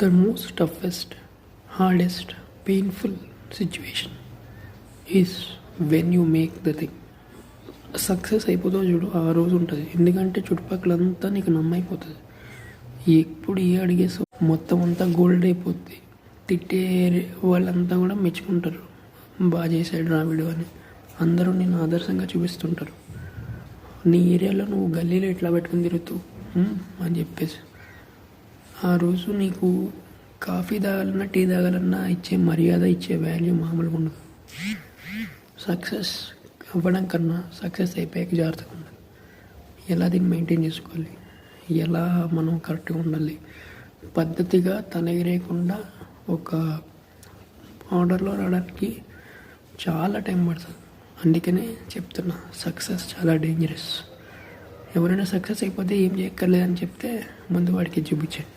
The most toughest, hardest, painful situation is when you make the thing. Success అయిపోతావు చూడు, ఆ రోజు ఉంటుంది. ఎందుకంటే చుట్టుపక్కలంతా నీకు నమ్మైపోతుంది. ఎప్పుడు ఏ అడిగేసో మొత్తం అంతా గోల్డ్ అయిపోద్ది. తిట్టే వాళ్ళంతా కూడా మెచ్చుకుంటారు, బాగా చేశాడు రా వీడు అని. అందరూ నేను ఆదర్శంగా చూపిస్తుంటారు. నీ ఏరియాలో నువ్వు గల్లీలో ఎట్లా పెట్టుకుని తిరుగుతావు అని చెప్పేసి. ఆ రోజు నీకు కాఫీ తాగాలన్నా టీ తాగాలన్నా ఇచ్చే మర్యాద, ఇచ్చే వాల్యూ మామూలుగా ఉండదు. సక్సెస్ అవ్వడం కన్నా సక్సెస్ అయిపోయాక జాగ్రత్తగా ఉండాలి. ఎలా దీన్ని మెయింటైన్ చేసుకోవాలి, ఎలా మనం కరెక్ట్గా ఉండాలి, పద్ధతిగా తల ఎగిరేయకుండా ఒక ఆర్డర్లో రావడానికి చాలా టైం పడుతుంది. అందుకనే చెప్తున్నా, సక్సెస్ చాలా డేంజరస్. ఎవరైనా సక్సెస్ అయిపోతే ఏం చేయక్కర్లేదని చెప్తే ముందు వాడికి చూపించండి.